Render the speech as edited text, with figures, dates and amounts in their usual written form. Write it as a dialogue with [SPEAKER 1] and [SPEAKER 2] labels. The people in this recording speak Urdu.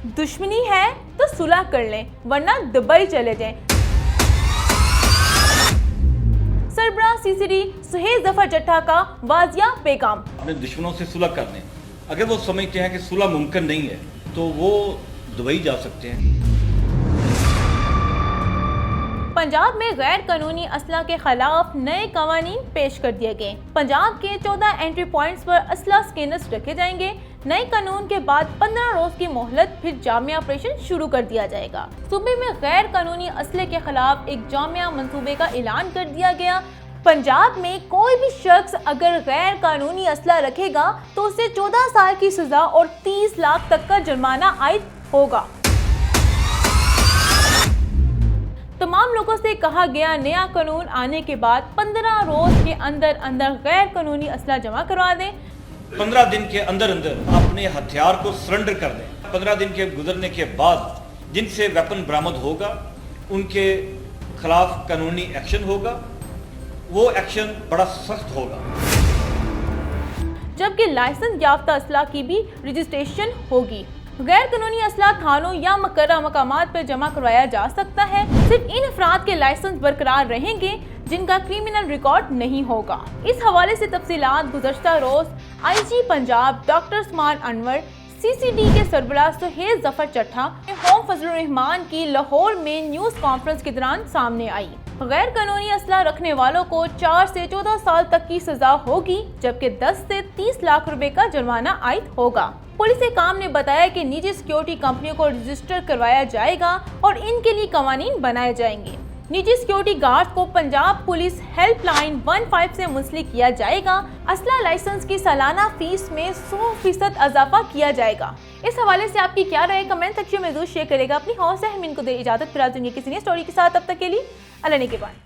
[SPEAKER 1] دشمنی ہے تو صلح کر لیں ورنہ دبئی چلے جائیں۔ سربراہ سی سی ڈی سہیل ظفر چٹھا کا واضح پیغام۔
[SPEAKER 2] اپنے دشمنوں سے صلح کر لیں، اگر وہ سمجھتے ہیں کہ صلح ممکن نہیں ہے تو وہ دبئی جا سکتے ہیں۔
[SPEAKER 1] پنجاب میں غیر قانونی اسلحہ کے خلاف نئے قوانین پیش کر دیے گئے۔ پنجاب کے 14 انٹری پوائنٹس پر اسلحہ سکینرز رکھے جائیں گے۔ نئے قانون کے بعد 15 روز کی مہلت، پھر جامع آپریشن شروع کر دیا جائے گا۔ صوبے میں غیر قانونی اسلحے کے خلاف ایک جامع منصوبے کا اعلان کر دیا گیا۔ پنجاب میں کوئی بھی شخص اگر غیر قانونی اسلحہ رکھے گا تو اسے 14 سال کی سزا اور 30 لاکھ تک کا جرمانہ عائد ہوگا۔ تمام لوگوں سے کہا گیا نیا قانون آنے کے بعد 15 روز کے اندر غیر قانونی اسلحہ جمع کروا دیں۔
[SPEAKER 2] 15 دن کے اندر اپنے ہتھیار کو سرنڈر کر دیں۔ 15 دن کے گزرنے کے بعد جن سے ویپن برآمد ہوگا ان کے خلاف قانونی ایکشن ہوگا، وہ ایکشن بڑا سخت ہوگا۔
[SPEAKER 1] جبکہ لائسنس یافتہ اسلحہ کی بھی رجسٹریشن ہوگی۔ غیر قانونی اسلحہ تھانوں یا مقررہ مقامات پر جمع کروایا جا سکتا ہے۔ صرف ان افراد کے لائسنس برقرار رہیں گے جن کا کرمنل ریکارڈ نہیں ہوگا۔ اس حوالے سے تفصیلات گزشتہ روز آئی جی پنجاب ڈاکٹر عثمان انور، سی سی ڈی کے سربراہ سہیل ظفر چٹھا، ہوم فضل الرحمان کی لاہور میں نیوز کانفرنس کے دوران سامنے آئی۔ غیر قانونی اسلحہ رکھنے والوں کو 4 سے 14 سال تک کی سزا ہوگی، جبکہ 10 سے 30 لاکھ روپے کا جرمانہ عائد ہوگا۔ پولیس حکام نے بتایا کہ نجی سیکیورٹی کمپنیوں کو رجسٹر کروایا جائے گا اور ان کے لیے قوانین بنائے جائیں گے۔ نجی سیکیورٹی گارڈز کو پنجاب پولیس ہیلپ لائن 15 سے منسلک کیا جائے گا۔ اسلحہ لائسنس کی سالانہ فیس میں 100% اضافہ کیا جائے گا۔ اس حوالے سے آپ کی کیا رائے؟ کمنٹ سیکشن میں ضرور شیئر کرے گا۔ اپنی حوصلہ ہم ان کو دے اجازت، پھر آج دنیا کسی نئی سٹوری کے ساتھ، تب تک کے لیے اللہ نے کے بعد۔